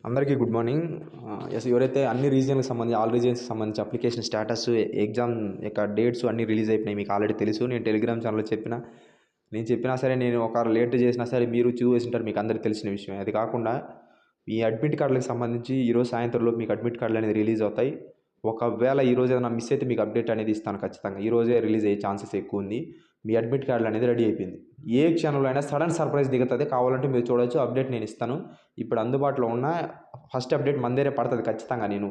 అందరికీ good morning. ఎవరైతే అన్ని రీజియన్కి సంబంధించి ఆల్ రీజియన్స్కి సంబంధించి అప్లికేషన్ స్టేటస్, ఎగ్జామ్ యొక్క డేట్స్ అన్నీ రిలీజ్ అయిపోయినాయి. మీకు ఆల్రెడీ తెలుసు. నేను టెలిగ్రామ్ ఛానల్లో చెప్పినా సరే, నేను ఒక లేట్ చేసినా సరే మీరు చూసేసింటారు, మీకు అందరికీ తెలిసిన విషయం. అది కాకుండా ఈ అడ్మిట్ కార్డులకు సంబంధించి ఈరోజు సాయంత్రంలోపు మీకు అడ్మిట్ కార్డులు అనేది రిలీజ్ అవుతాయి. ఒకవేళ ఈరోజు ఏదైనా మిస్ అయితే మీకు అప్డేట్ అనేది ఇస్తాను ఖచ్చితంగా. ఈరోజే రిలీజ్ అయ్యే ఛాన్సెస్ ఎక్కువ ఉంది. మీ అడ్మిట్ కార్డులు అనేది రెడీ అయిపోయింది. ఏ క్షణంలో అయినా సడన్ సర్ప్రైజ్ దిగుతుంది. కావాలంటే మీరు చూడవచ్చు. అప్డేట్ నేను ఇస్తాను. ఇప్పుడు అందుబాటులో ఉన్న ఫస్ట్ అప్డేట్ మన దగ్గరే పడుతుంది ఖచ్చితంగా. నేను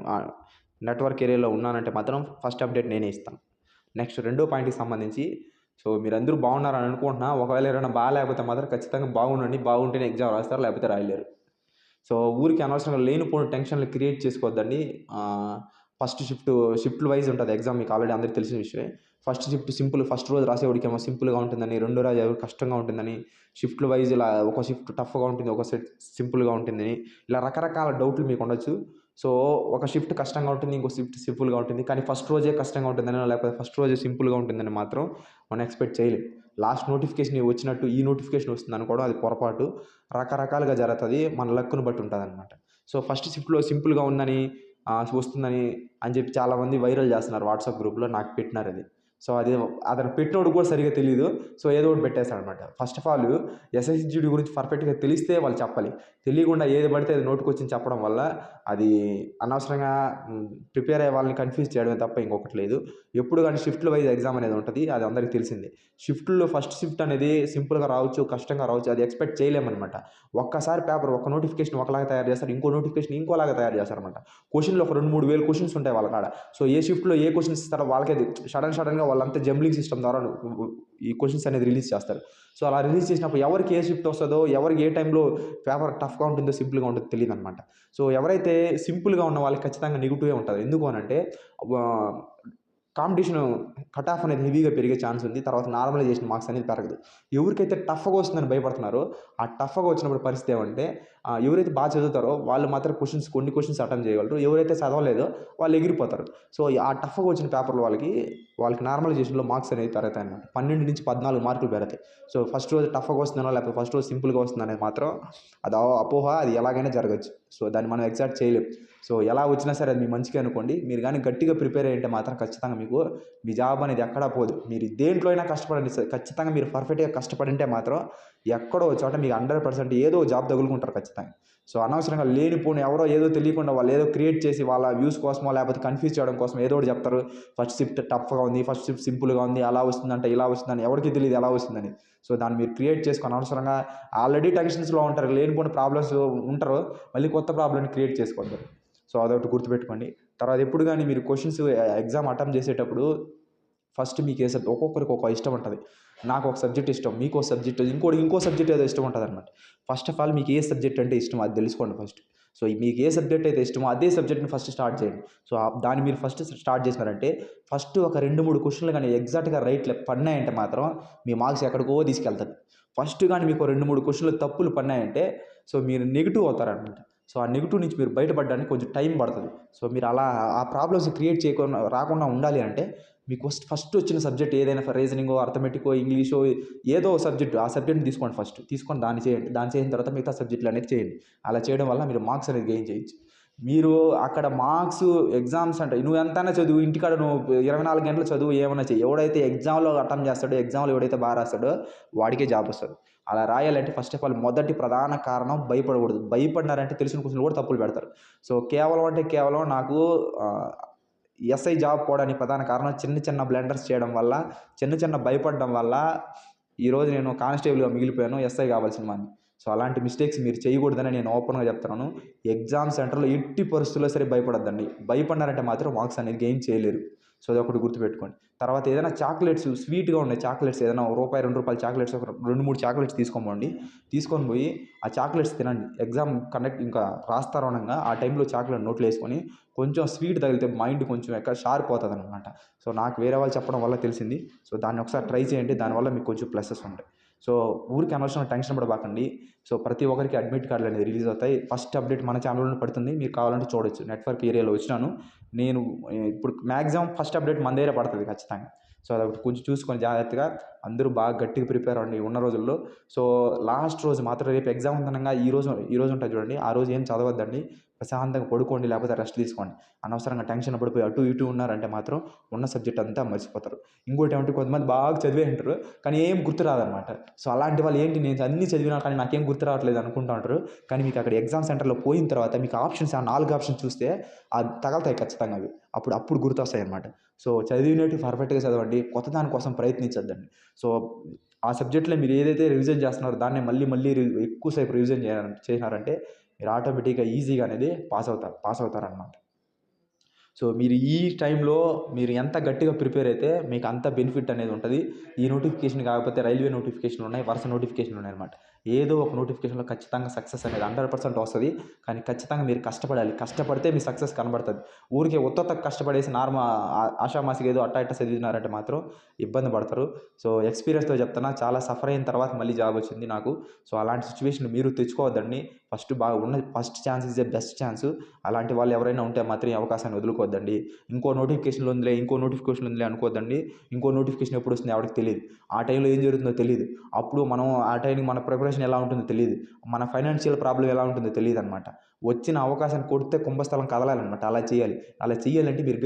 నెట్వర్క్ ఏరియాలో ఉన్నానంటే మాత్రం ఫస్ట్ అప్డేట్ నేనే ఇస్తాను. నెక్స్ట్ రెండో పాయింట్కి సంబంధించి, సో మీరందరూ బాగున్నారని అనుకుంటున్నా. ఒకవేళ ఎవరైనా బాగాలేకపోతే మాత్రం ఖచ్చితంగా బాగుండండి. బాగుంటేనే ఎగ్జామ్ రాస్తారు, లేకపోతే రాయలేరు. సో ఊరికి అనవసరంగా లేనిపోయిన టెన్షన్లు క్రియేట్ చేసుకోవద్దండి. ఫస్ట్ షిఫ్ట్లు వైజ్ ఉంటుంది ఎగ్జామ్. మీకు ఆల్రెడీ అందరికీ తెలిసిన విషయమే. ఫస్ట్ షిఫ్ట్ సింపుల్, ఫస్ట్ రోజు రాసేవాడికేమో సింపుల్గా ఉంటుందని, రెండో రోజు ఎవరు కష్టంగా ఉంటుందని, షిఫ్ట్ల వైజ్ ఇలా ఒక షిఫ్ట్ టఫ్గా ఉంటుంది, ఒక సెట్ సింపుల్గా ఉంటుందని, ఇలా రకరకాల డౌట్లు మీకు ఉండొచ్చు. సో ఒక షిఫ్ట్ కష్టంగా ఉంటుంది, ఇంకో షిఫ్ట్ సింపుల్గా ఉంటుంది. కానీ ఫస్ట్ రోజే కష్టంగా ఉంటుందని, లేకపోతే ఫస్ట్ రోజే సింపుల్గా ఉంటుందని మాత్రం మనం ఎక్స్పెక్ట్ చేయలేం. లాస్ట్ నోటిఫికేషన్ వచ్చినట్టు ఈ నోటిఫికేషన్ వస్తుంది అనుకోవడం అది పొరపాటు. రకరకాలుగా జరుగుతుంది, మన లక్కును బట్టి ఉంటుంది అనమాట. సో ఫస్ట్ షిఫ్ట్లో సింపుల్గా ఉందని, వస్తుందని అని చెప్పి చాలామంది వైరల్ చేస్తున్నారు వాట్సాప్ గ్రూప్లో. నాకు పెట్టినారు అది. సో అది అతను పెట్టినోడు కూడా సరిగ్గా తెలియదు. సో ఏదో ఒకటి పెట్టేస్తాడు అనమాట. ఫస్ట్ ఆఫ్ ఆల్ ఎస్ఎస్జిడి గురించి పర్ఫెక్ట్గా తెలిస్తే వాళ్ళు చెప్పాలి. తెలియకుండా ఏది పడితే అది నోటుకు వచ్చి చెప్పడం వల్ల అది అనవసరంగా ప్రిపేర్ అయ్యే వాళ్ళని కన్ఫ్యూజ్ చేయడమే తప్ప ఇంకొకటి లేదు. ఎప్పుడు కానీ షిఫ్ట్ల వైజ్ ఎగ్జామ్ అనేది ఉంటుంది, అది అందరికీ తెలిసిందే. షిఫ్ట్లో ఫస్ట్ షిఫ్ట్ అనేది సింపుల్గా రావచ్చు, కష్టంగా రావచ్చు, అది ఎక్స్పెక్ట్ చేయలేమన్నమాట. ఒక్కసారి పేపర్ ఒక నోటిఫికేషన్ ఒకలాగా తయారు చేస్తారు, ఇంకో నోటిఫికేషన్ ఇంకోలాగా తయారు చేస్తారనమాట. క్వశ్చన్లో ఒక 2-3 వేల క్వశ్చన్స్ ఉంటాయి వాళ్ళ కాడ. సో ఏ షిఫ్ట్లో ఏ క్వశ్చన్స్ ఇస్తారో వాళ్ళకే సడన్గా వాళ్ళంతా జంబ్లింగ్ సిస్టమ్ ద్వారా ఈ క్వశ్చన్స్ అనేది రిలీజ్ చేస్తారు. సో అలా రిలీజ్ చేసినప్పుడు ఎవరికి ఏ షిఫ్ట్ వస్తుందో, ఎవరికి ఏ టైంలో పేపర్ టఫ్గా ఉంటుందో సింపుల్గా ఉంటుందో తెలియదు అనమాట. సో ఎవరైతే సింపుల్గా ఉన్న వాళ్ళకి ఖచ్చితంగా నెగిటివే ఉంటుంది. ఎందుకు అని అంటే కాంపిటీషన్ కట్ ఆఫ్ అనేది హెవీగా పెరిగే ఛాన్స్ ఉంది. తర్వాత నార్మలైజేషన్ మార్క్స్ అనేది పెరగదు. ఎవరికైతే టఫ్గా వస్తుందని భయపడుతున్నారో, ఆ టఫ్గా వచ్చినప్పుడు పరిస్థితి ఏమంటే, ఎవరైతే బాగా చదువుతారో వాళ్ళు మాత్రం కొన్ని క్వశ్చన్స్ అటెంప్ట్ చేయగలరు. ఎవరైతే చదవలేదో వాళ్ళు ఎగిరిపోతారు. సో ఆ టఫ్గా వచ్చిన పేపర్లు వాళ్ళకి నార్మలైజేషన్లో మార్క్స్ అనేది పెరుగుతాయి అన్నమాట. 12 నుంచి 14 మార్కులు పెరుగుతాయి. సో ఫస్ట్ రోజు టఫ్గా వస్తుందనో, లేకపోతే ఫస్ట్ రోజు సింపుల్గా వస్తుందనేది మాత్రం అది అపోహ. అది ఎలాగైనా జరగచ్చు. సో దాన్ని మనం ఎగ్జాక్ట్ చేయలేం. సో ఎలా వచ్చినా సరే అది మీ మంచిగా అనుకోండి. మీరు కానీ గట్టిగా ప్రిపేర్ అయ్యింటే మాత్రం ఖచ్చితంగా మీకు మీ జాబ్ అనేది ఎక్కడా పోదు. మీరు దేంట్లో అయినా కష్టపడండి. ఖచ్చితంగా మీరు పర్ఫెక్ట్గా కష్టపడింటే మాత్రం ఎక్కడో చోట మీకు 100% ఏదో జాబ్ తగులుకుంటారు ఖచ్చితంగా. సో అనవసరంగా లేనిపోని ఎవరో ఏదో తెలియకుండా వాళ్ళు ఏదో క్రియేట్ చేసి వాళ్ళ వ్యూస్ కోసమో, లేకపోతే కన్ఫ్యూజ్ చేయడం కోసం ఏదో ఒకటి చెప్తారు. ఫస్ట్ షిఫ్ట్ టఫ్గా ఉంది, ఫస్ట్ షిఫ్ట్ సింపుల్గా ఉంది, అలా వస్తుందంటే ఇలా వస్తుందని, ఎవరికి తెలియదు ఎలా వస్తుందని. సో దాన్ని మీరు క్రియేట్ చేసుకొని అనవసరంగా ఆల్రెడీ టెన్షన్స్లో ఉంటారు, లేనిపోని ప్రాబ్లమ్స్ ఉంటారు, మళ్ళీ కొత్త ప్రాబ్లమ్ని క్రియేట్ చేసుకోవద్దు. సో అదొకటి గుర్తుపెట్టుకోండి. తర్వాత ఎప్పుడు కానీ మీరు క్వశ్చన్స్ ఎగ్జామ్ అటెంప్ట్ చేసేటప్పుడు ఫస్ట్ మీకు ఏ సబ్జెక్ట్, ఒక్కొక్కరికి ఒక ఇష్టం ఉంటుంది. నాకు ఒక సబ్జెక్ట్ ఇష్టం, మీకు ఒక సబ్జెక్ట్, ఇంకో సబ్జెక్ట్ ఏదో ఇష్టం ఉంటుంది అనమాట. ఫస్ట్ ఆఫ్ ఆల్ మీకు ఏ సబ్జెక్ట్ అంటే ఇష్టం అది తెలుసుకోండి ఫస్ట్. సో మీకు ఏ సబ్జెక్ట్ అయితే ఇష్టమో అదే సబ్జెక్ట్ని ఫస్ట్ స్టార్ట్ చేయండి. సో దాన్ని మీరు ఫస్ట్ స్టార్ట్ చేసినారంటే ఫస్ట్ ఒక 2-3 క్వశ్చన్లు కానీ ఎగ్జాక్ట్గా రైట్ పడినాయంటే మాత్రం మీ మార్క్స్ ఎక్కడికో తీసుకెళ్తుంది. ఫస్ట్ కానీ మీకు 2-3 క్వశ్చన్లు తప్పులు పడినాయంటే సో మీరు నెగిటివ్ అవుతారనమాట. సో ఆ నెగిటివ్ నుంచి మీరు బయటపడడానికి కొంచెం టైం పడుతుంది. సో మీరు అలా ఆ ప్రాబ్లమ్స్ క్రియేట్ రాకుండా ఉండాలి అంటే మీకు ఫస్ట్ వచ్చిన సబ్జెక్ట్ ఏదైనా రీజనింగో, అర్థమెటికో, ఇంగ్లీషో ఏదో సబ్జెక్టు, ఆ సబ్జెక్ట్ని తీసుకోండి ఫస్ట్. తీసుకొని దాన్ని చేయండి. దాన్ని చేసిన తర్వాత మిగతా సబ్జెక్టులు అనేది చేయండి. అలా చేయడం వల్ల మీరు మార్క్స్ అనేది గెయిన్ చేయొచ్చు. మీరు అక్కడ మార్క్స్ ఎగ్జామ్స్ అంటే నువ్వు ఎంతైనా చదువు, ఇంటికాడ నువ్వు 24 గంటలు చదువు, ఏమైనా చెయ్యి, ఎవడైతే ఎగ్జామ్లో అటెంప్ట్ చేస్తాడో, ఎగ్జామ్లో ఎవడైతే బాగా రాస్తాడో వాడికే జాబ్ వస్తుంది. అలా రాయాలంటే ఫస్ట్ ఆఫ్ ఆల్ మొదటి ప్రధాన కారణం భయపడకూడదు. భయపడినారంటే తెలిసిన క్వశ్చన్లు కూడా తప్పులు పెడతారు. సో కేవలం నాకు ఎస్ఐ జాబ్ పోవడానికి ప్రధాన కారణం చిన్న బ్లండర్స్ చేయడం వల్ల, చిన్న భయపడడం వల్ల ఈరోజు నేను కానిస్టేబుల్గా మిగిలిపోయాను, ఎస్ఐ కావాల్సిన వాడిని. సో అలాంటి మిస్టేక్స్ మీరు చేయకూడదని నేను ఓపెన్గా చెప్తున్నాను. ఎగ్జామ్ సెంటర్లో ఎట్టి పరిస్థితుల్లో సరే భయపడొద్దండి. భయపడినారంటే మాత్రం మార్క్స్ అనేది గెయిన్ చేయలేరు. సో అదొకటి గుర్తుపెట్టుకోండి. తర్వాత ఏదైనా చాక్లెట్స్ స్వీట్‌గా ఉండే చాక్లెట్స్ ఏదైనా రూ. 1, రూ. 2 చాక్లెట్స్ ఒక 2, 3 చాక్లెట్స్ తీసుకొని పోయి ఆ చాక్లెట్స్ తినండి. ఎగ్జామ్ ఇంకా రాస్తారు అనంగా ఆ టైంలో చాక్లెట్ నోట్లో వేసుకొని కొంచెం స్వీట్ తగిలితే మైండ్ కొంచెం షార్ప్ అవుతుందనమాట. సో నాకు వేరే వాళ్ళు చెప్పడం వల్ల తెలిసింది. సో దాన్ని ఒకసారి ట్రై చేయండి. దానివల్ల మీకు కొంచెం ప్లసెస్ ఉంటాయి. సో ఊరికే అనవసరంగా టెన్షన్ పడబాకండి. సో ప్రతి ఒక్కరికి అడ్మిట్ కార్డులు అనేది రిలీజ్ అవుతాయి. ఫస్ట్ అప్డేట్ మన ఛానల్‌లోనే పడుతుంది. మీరు కావాలంటే చూడొచ్చు. నెట్వర్క్ ఏరియాలో వచ్చినాను. నేను ఇప్పుడు మాక్సిమం ఫస్ట్ అప్డేట్ మన దగ్గరే పడుతుంది ఖచ్చితంగా. సో అదొకటి కొంచెం చూసుకొని జాగ్రత్తగా అందరూ బాగా గట్టిగా ప్రిపేర్ అవ్వండి ఉన్న రోజుల్లో. సో లాస్ట్ రోజు మాత్రం రేపు ఎగ్జామ్ ఉందనంగా ఈ రోజు ఉంటుంది చూడండి. ఆ రోజు ఏం చదవద్దండి. ప్రశాంతంగా పడుకోండి, లేకపోతే రెస్ట్ తీసుకోండి. అనవసరంగా టెన్షన్ పడిపోయి అటు ఇటు ఉన్నారంటే మాత్రం ఉన్న సబ్జెక్ట్ అంతా మర్చిపోతారు. ఇంకోటి ఏమంటే కొంతమంది బాగా చదివే ఉంటారు, కానీ ఏం గుర్తు రాదనమాట. సో అలాంటి వాళ్ళు ఏంటి, నేను అన్నీ చదివినా కానీ నాకేం గుర్తు రావట్లేదు అనుకుంటా ఉంటారు. కానీ మీకు అక్కడ ఎగ్జామ్ సెంటర్లో పోయిన తర్వాత మీకు ఆప్షన్స్ ఆ 4 ఆప్షన్స్ చూస్తే అది తగలుతాయి ఖచ్చితంగా అవి. అప్పుడు గుర్తొస్తాయి అనమాట. సో చదివినట్టు పర్ఫెక్ట్‌గా చదవండి. కొత్త దాని కోసం ప్రయత్నించొద్దండి. సో ఆ సబ్జెక్ట్‌లో మీరు ఏదైతే రివిజన్ చేస్తున్నారో దాన్నే మళ్ళీ ఎక్కువ సేపు రివిజన్ చేసినారంటే మీరు ఆటోమేటిక్‌గా ఈజీగా అనేది పాస్ అవుతారనమాట. సో మీరు ఈ టైంలో మీరు ఎంత గట్టిగా ప్రిపేర్ అయితే మీకు అంత బెనిఫిట్ అనేది ఉంటుంది. ఈ నోటిఫికేషన్ కాకపోతే రైల్వే నోటిఫికేషన్లు ఉన్నాయి, వరుస నోటిఫికేషన్లు ఉన్నాయన్నమాట. ఏదో ఒక నోటిఫికేషన్లో ఖచ్చితంగా సక్సెస్ అనేది 100% వస్తుంది. కానీ ఖచ్చితంగా మీరు కష్టపడాలి. కష్టపడితే మీ సక్సెస్ కనబడుతుంది. ఊరికే ఉత్తత్తకు కష్టపడేసి ఆషామాషిగా ఏదో అట్టా ఇట్టా చదివినారంటే మాత్రం ఇబ్బంది పడతారు. సో ఎక్స్పీరియన్స్‌తో చెప్తున్నా, చాలా సఫర్ అయిన తర్వాత మళ్ళీ జాబ్ వచ్చింది నాకు. సో అలాంటి సిచ్యువేషన్ మీరు తెచ్చుకోవద్దండి. First chance is the best chance. అలాంటి వాళ్ళు ఎవరైనా ఉంటే మాత్రం ఈ అవకాశాన్ని వదులుకోవద్దండి. ఇంకో నోటిఫికేషన్ ఉందిలే అనుకోవద్దండి. ఇంకో నోటిఫికేషన్ ఎప్పుడు వస్తుందో ఎవరికీ తెలీదు. ఆ టైంలో ఏం జరుగుతుందో తెలీదు. అప్పుడు మనం ఆ టైంకి మన ప్రిపరేషన్ ఎలా ఉంటుందో తెలీదు. మన ఫైనాన్షియల్ ప్రాబ్లమ్ ఎలా ఉంటుందో తెలీదనమాట. వచ్చిన అవకాశాన్ని కొడితే కుంభస్థలం కదలాలనమాట. అలా చేయాలి. అలా చేయాలంటే మీరు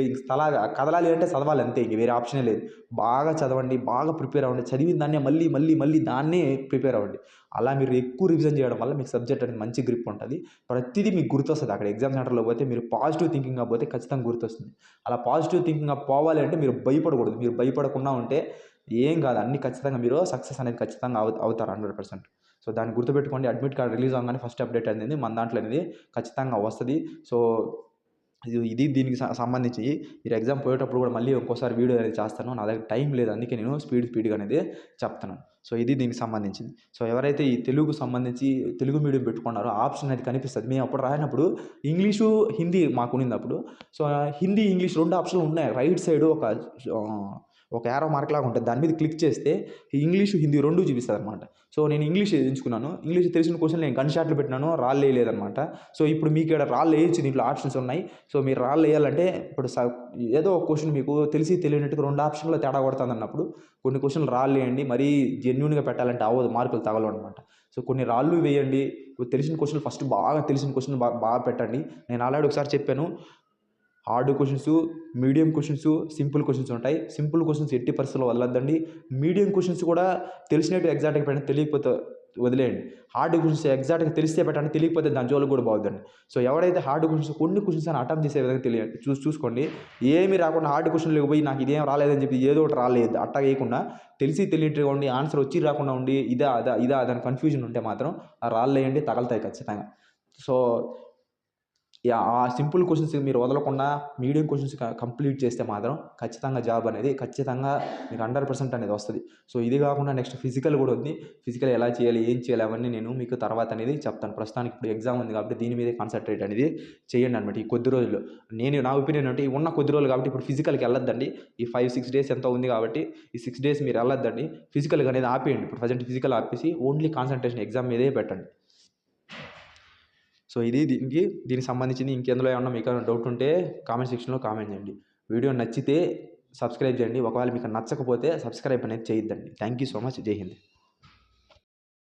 కదలాలి అంటే చదవాలి అంతే. ఇంక వేరే ఆప్షనే లేదు. బాగా చదవండి. బాగా ప్రిపేర్ అవ్వండి. చదివిన దాన్నే మళ్ళీ దాన్నే ప్రిపేర్ అవ్వండి. అలా మీరు ఎక్కువ రివిజన్ చేయడం వల్ల మీకు సబ్జెక్ట్ అనేది మంచి గ్రిప్ ఉంటుంది. ప్రతిదీ మీకు గుర్తొస్తుంది. అక్కడ ఎగ్జామ్ సెంటర్‌లో పోతే మీరు పాజిటివ్ థింకింగ్‌గా పోతే ఖచ్చితంగా గుర్తొస్తుంది. అలా పాజిటివ్ థింకింగ్‌గా పోవాలి అంటే మీరు భయపడకూడదు. మీరు భయపడకుండా ఉంటే ఏం కాదు. అన్నీ ఖచ్చితంగా మీరు సక్సెస్ అనేది ఖచ్చితంగా అవుతారు 100%. సో దాన్ని గుర్తుపెట్టుకోండి. అడ్మిట్ కార్డ్ రిలీజ్ అవ్వగానే ఫస్ట్ అప్డేట్ అనేది మన దాంట్లో అనేది ఖచ్చితంగా వస్తది. సో ఇది దీనికి సంబంధించి మీరు ఎగ్జామ్ పోయేటప్పుడు కూడా మళ్ళీ ఇంకోసారి వీడియో అనేది చేస్తాను. నా దగ్గర టైం లేదు. అందుకే నేను స్పీడ్‌గా అనేది చెప్తున్నాను. సో ఇది దీనికి సంబంధించింది. సో ఎవరైతే ఈ తెలుగు మీడియం పెట్టుకున్నారో ఆప్షన్ అనేది కనిపిస్తది. మేము అప్పుడు రాయనప్పుడు ఇంగ్లీషు, హిందీ మాకున్నింది అప్పుడు. సో హిందీ, ఇంగ్లీష్ 2 ఆప్షన్లు ఉన్నాయి. రైట్ సైడ్ ఒక యారో మార్క్ లాగా ఉంటుంది. దాని మీద క్లిక్ చేస్తే ఇంగ్లీషు, హిందీ 2 చూపిస్తదనమాట. సో నేను ఇంగ్లీష్ ఎంచుకున్నాను. ఇంగ్లీష్ తెలిసిన క్వెషన్లు నేను గన్ షాట్లు పెట్టినాను. రాళ్ళు వేయలేదనమాట. సో ఇప్పుడు మీకు ఇక్కడ రాళ్ళు వేయొచ్చు. దీంట్లో ఆప్షన్స్ ఉన్నాయి. సో మీరు రాళ్ళు వేయాలంటే ఇప్పుడు ఏదో ఒక క్వెషన్ మీకు తెలిసి తెలియనట్టుగా 2 ఆప్షన్‌లో తేడా కొడతాదన్నప్పుడు కొన్ని క్వెషన్లు రాళ్ళు వేయండి. మరీ జెన్యూన్‌గా పెట్టాలంటే అవ్వదు. మార్కులు తగలవనమాట. సో కొన్ని రాళ్ళు వేయండి. తెలిసిన క్వెషన్లు ఫస్ట్ బాగా తెలిసిన క్వెషన్లు బాగా పెట్టండి. నేను ఆల్రెడీ ఒకసారి చెప్పాను. Hard questions, medium questions, simple questions ఉంటాయి. సింపుల్ క్వెషన్స్ ఎట్టి పరిస్థితుల్లో వదలొద్దండి. మీడియం క్వెషన్స్ కూడా తెలిసినట్టు ఎగ్జాక్ట్‌గా పెట్టండి. తెలియకపోతే వదిలేయండి. హార్డ్ క్వెషన్స్ ఎగ్జాక్ట్‌గా తెలిస్తే పెట్టండి. తెలియకపోతే దాని జోలికి కూడా పోవద్దండి. సో ఎవరైతే హార్డ్ క్వెషన్స్ కొన్ని క్వెషన్స్ అని అటెంప్ట్ చేసే విధంగా చూసుకోండి. ఏమీ రాకుండా హార్డ్ క్వెషన్‌లోకి పోయి నాకు ఇదేం రాలేదని చెప్పి ఏదో ఒకటి రాలేదు అట్టా వేయకుండా తెలిసి తెలియనట్టుగా ఉండి ఆన్సర్ వచ్చి రాకుండా ఉండి ఇదా అని కన్ఫ్యూజన్ ఉంటే మాత్రం ఆ రాళ్ళేయండి తగలుతాయి ఖచ్చితంగా. సో ఆ సింపుల్ క్వెషన్స్ మీరు వదలకుండా మీడియం క్వెషన్స్ కంప్లీట్ చేస్తే మాత్రం ఖచ్చితంగా జాబ్ అనేది ఖచ్చితంగా మీకు 100% అనేది వస్తది. సో ఇది కాకుండా నెక్స్ట్ ఫిజికల్ కూడా ఉంది. ఫిజికల్ ఎలా చేయాలి, ఏం చేయాలి అవన్నీ నేను మీకు తర్వాత అనేది చెప్తాను. ప్రస్తుతానికి ఇప్పుడు ఎగ్జామ్ ఉంది కాబట్టి దీని మీదే కాన్సంట్రేట్ అనేది చేయండి అనమాట ఈ కొద్ది రోజుల్లో. నా ఒపీనియన్ అంటే ఉన్న కొద్ది రోజులు కాబట్టి ఇప్పుడు ఫిజికల్‌కి వెళ్ళొద్దండి. ఈ 5, 6 డేస్ ఎంతో ఉంది కాబట్టి ఈ 6 డేస్ మీరు వెళ్ళొద్దండి. ఫిజికల్‌గా అనేది ఆపేయండి. ఇప్పుడు ప్రెజెంట్ ఫిజికల్ ఆపేసి ఓన్లీ కాన్సంట్రేషన్ ఎగ్జామ్ మీదే పెట్టండి. సో ఇది దీనికి సంబంధించింది. ఇంకెందులో ఏమన్నా మీకు ఏమైనా డౌట్ ఉంటే కామెంట్ సెక్షన్‌లో కామెంట్ చేయండి. వీడియో నచ్చితే సబ్స్క్రైబ్ చేయండి. ఒకవేళ మీకు నచ్చకపోతే సబ్స్క్రైబ్ అనేది చేయొద్దండి. Thank you so much. జై హింద్.